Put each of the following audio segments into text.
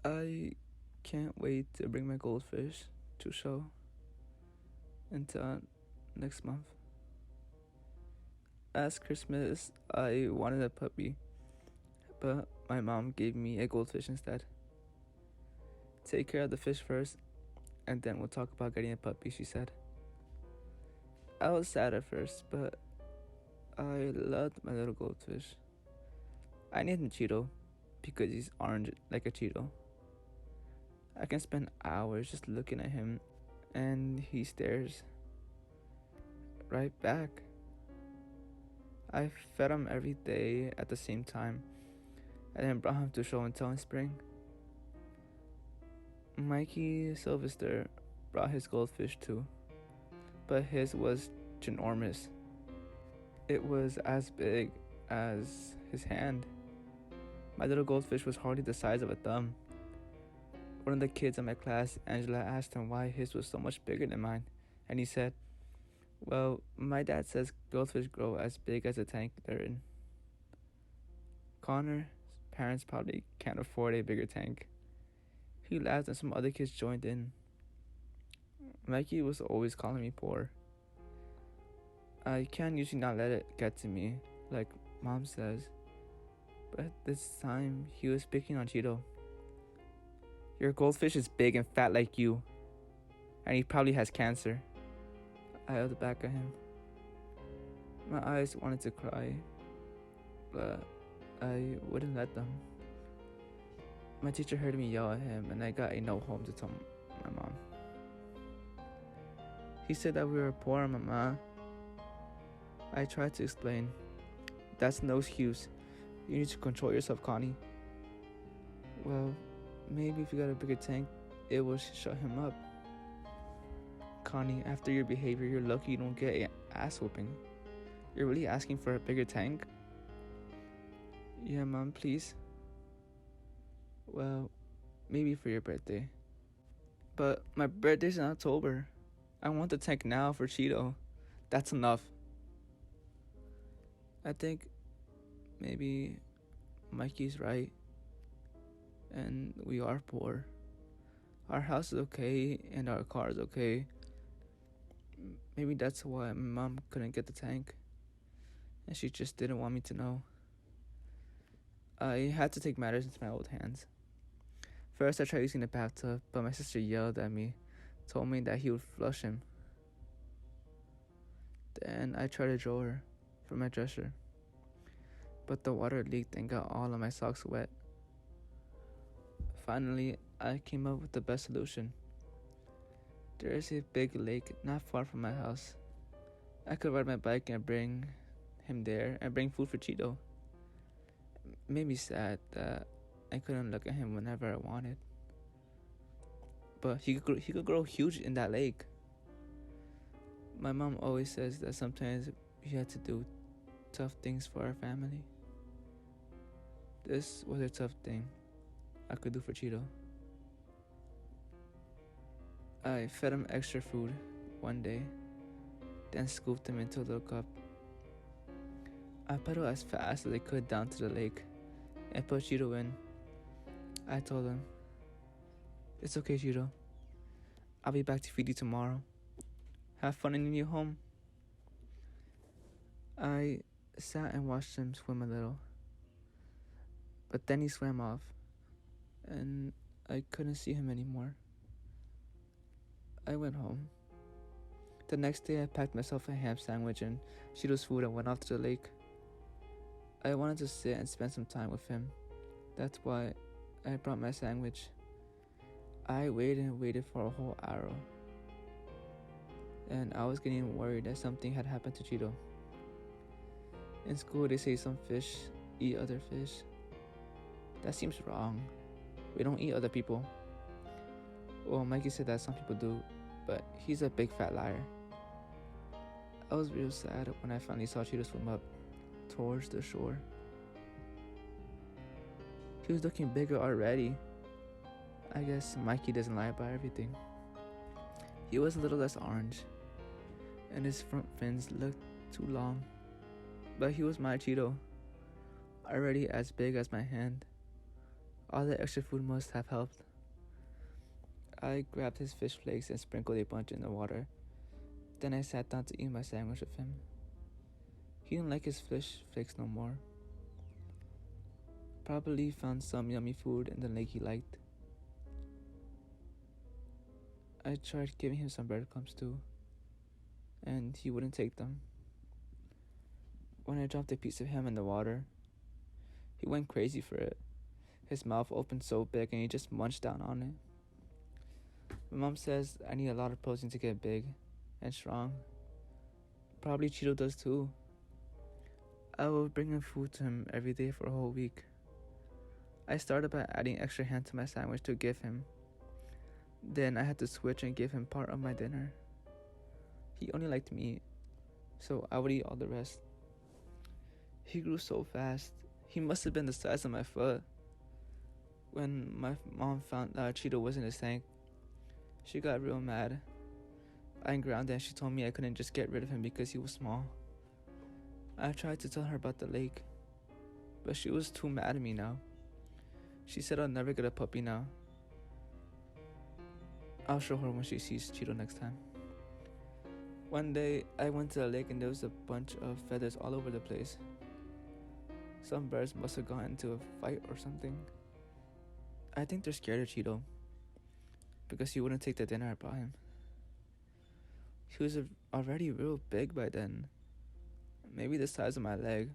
I can't wait to bring my goldfish to show until next month. Last Christmas, I wanted a puppy, but my mom gave me a goldfish instead. Take care of the fish first, and then we'll talk about getting a puppy, she said. I was sad at first, but I loved my little goldfish. I named him Cheeto because he's orange like a Cheeto. I can spend hours just looking at him, and he stares right back. I fed him every day at the same time, and then brought him to show and tell in spring. Mikey Sylvester brought his goldfish too, but his was ginormous. It was as big as his hand. My little goldfish was hardly the size of a thumb. One of the kids in my class, Angela, asked him why his was so much bigger than mine, and he said, "Well, my dad says goldfish grow as big as the tank they're in." Connor's parents probably can't afford a bigger tank. He laughed and some other kids joined in. Mikey was always calling me poor. I can usually not let it get to me, like Mom says, but this time he was picking on Cheeto. "Your goldfish is big and fat like you, and he probably has cancer." I yelled back at him. My eyes wanted to cry, but I wouldn't let them. My teacher heard me yell at him, and I got a note home to tell my mom. He said that we were poor, Mama. I tried to explain. "That's no excuse. You need to control yourself, Connie." "Well, maybe if you got a bigger tank, it will shut him up." "Connie, after your behavior, you're lucky you don't get an ass whooping. You're really asking for a bigger tank?" "Yeah, Mom, please." "Well, maybe for your birthday." "But my birthday's in October. I want the tank now for Cheeto. That's enough." I think maybe Mikey's right, and we are poor. Our house is okay, and our car is okay. Maybe that's why my mom couldn't get the tank, and she just didn't want me to know. I had to take matters into my own hands. First, I tried using the bathtub, but my sister yelled at me, told me that he would flush him. Then I tried a drawer from my dresser, but the water leaked and got all of my socks wet. Finally, I came up with the best solution. There is a big lake not far from my house. I could ride my bike and bring him there and bring food for Cheeto. It made me sad that I couldn't look at him whenever I wanted. But he could grow huge in that lake. My mom always says that sometimes we had to do tough things for our family. This was a tough thing I could do for Cheeto. I fed him extra food one day, then scooped him into a little cup. I pedaled as fast as I could down to the lake and put Cheeto in. I told him, "It's okay, Cheeto. I'll be back to feed you tomorrow. Have fun in your new home." I sat and watched him swim a little, but then he swam off, and I couldn't see him anymore. I went home. The next day, I packed myself a ham sandwich and Cheeto's food and went off to the lake. I wanted to sit and spend some time with him. That's why I brought my sandwich. I waited and waited for a whole hour, and I was getting worried that something had happened to Cheeto. In school, they say some fish eat other fish. That seems wrong. We don't eat other people. Well, Mikey said that some people do, but he's a big fat liar. I was real sad when I finally saw Cheeto swim up towards the shore. He was looking bigger already. I guess Mikey doesn't lie about everything. He was a little less orange, and his front fins looked too long. But he was my Cheeto, already as big as my hand, All the extra food must have helped. I grabbed his fish flakes and sprinkled a bunch in the water. Then I sat down to eat my sandwich with him. He didn't like his fish flakes no more. Probably found some yummy food in the lake he liked. I tried giving him some breadcrumbs too, and he wouldn't take them. When I dropped a piece of ham in the water, he went crazy for it. His mouth opened so big and he just munched down on it. My mom says I need a lot of protein to get big and strong. Probably Cheeto does too. I would bring him food to him every day for a whole week. I started by adding extra ham to my sandwich to give him. Then I had to switch and give him part of my dinner. He only liked meat, so I would eat all the rest. He grew so fast. He must have been the size of my foot. When my mom found out Cheeto was in his tank, she got real mad. I grounded and she told me I couldn't just get rid of him because he was small. I tried to tell her about the lake, but she was too mad at me now. She said I'll never get a puppy now. I'll show her when she sees Cheeto next time. One day, I went to the lake and there was a bunch of feathers all over the place. Some birds must have gone into a fight or something. I think they're scared of Cheeto, because he wouldn't take the dinner I brought him. He was already real big by then, maybe the size of my leg.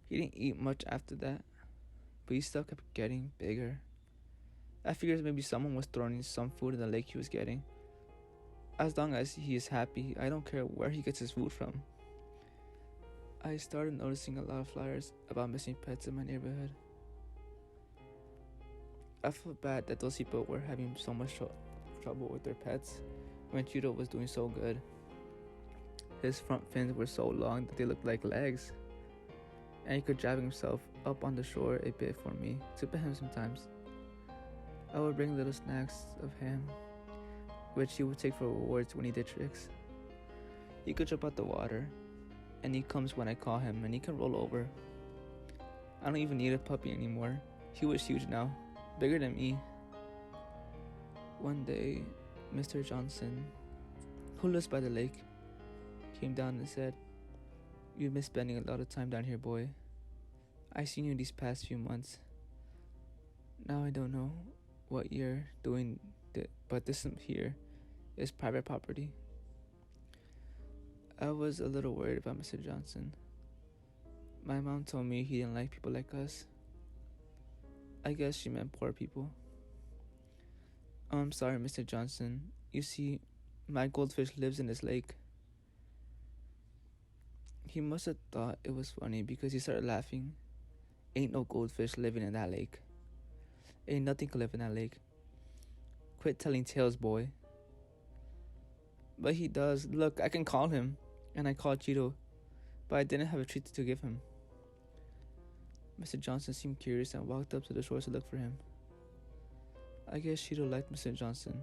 He didn't eat much after that, but he still kept getting bigger. I figured maybe someone was throwing some food in the lake he was getting. As long as he is happy, I don't care where he gets his food from. I started noticing a lot of flyers about missing pets in my neighborhood. I felt bad that those people were having so much trouble with their pets when Cheeto was doing so good. His front fins were so long that they looked like legs, and he could drag himself up on the shore a bit for me to pet him sometimes. I would bring little snacks of ham, which he would take for rewards when he did tricks. He could jump out the water, and he comes when I call him, and he can roll over. I don't even need a puppy anymore. He was huge now, bigger than me. One day, Mr. Johnson, who lives by the lake, came down and said, "You've been spending a lot of time down here, boy. I've seen you these past few months. Now I don't know what you're doing, but this here is private property." I was a little worried about Mr. Johnson. My mom told me he didn't like people like us. I guess she meant poor people. "Oh, I'm sorry, Mr. Johnson. You see, my goldfish lives in this lake." He must have thought it was funny because he started laughing. "Ain't no goldfish living in that lake. Ain't nothing can live in that lake. Quit telling tales, boy." "But he does. Look, I can call him." And I called Cheeto, but I didn't have a treat to give him. Mr. Johnson seemed curious and walked up to the shore to look for him. I guess Cheeto liked Mr. Johnson,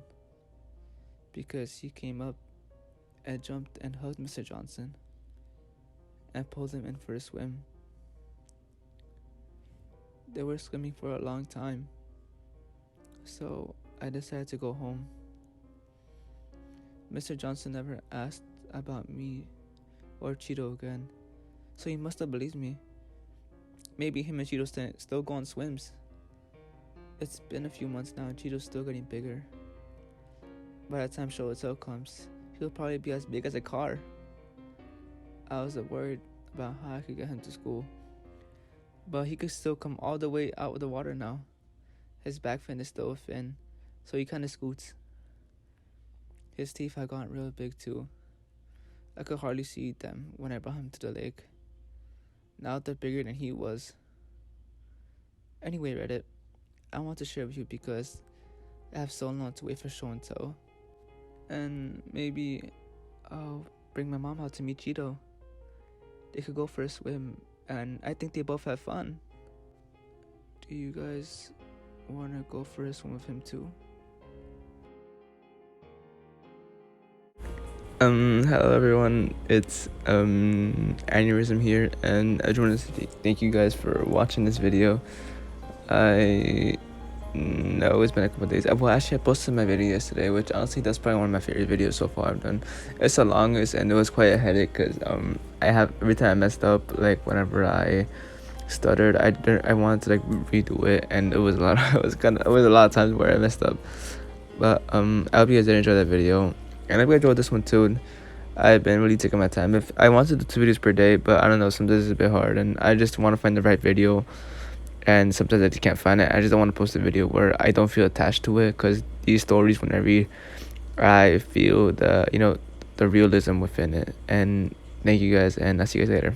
because he came up and jumped and hugged Mr. Johnson and pulled him in for a swim. They were swimming for a long time, so I decided to go home. Mr. Johnson never asked about me or Cheeto again, so he must have believed me. Maybe him and Cheeto still go on swims. It's been a few months now and Cheeto's still getting bigger. By the time show and tell comes, he'll probably be as big as a car. I was worried about how I could get him to school, but he could still come all the way out of the water now. His back fin is still a fin, so he kinda scoots. His teeth had gotten real big too. I could hardly see them when I brought him to the lake. Now they're bigger than he was. Anyway, Reddit, I want to share with you because I have so long to wait for show and tell. And maybe I'll bring my mom out to meet Cheeto. They could go for a swim, and I think they both have fun. Do you guys want to go for a swim with him too? Hello everyone, it's Aneurysm here, and I just want to thank you guys for watching this video. I No, it's been a couple days. Well, actually, I posted my video yesterday, which honestly, that's probably one of my favorite videos so far I've done. It's the longest, and it was quite a headache because I have every time I messed up, like whenever I stuttered, I wanted to like redo it, and it was a lot. It was a lot of times where I messed up. But I hope you guys did enjoy that video, and I hope you enjoyed this one too. I've been really taking my time. If I wanted to do 2 videos per day, but I don't know, sometimes it's a bit hard, and I just want to find the right video, and sometimes I just can't find it. I just don't want to post a video where I don't feel attached to it, because these stories, whenever I feel the realism within it. And thank you guys, and I'll see you guys later.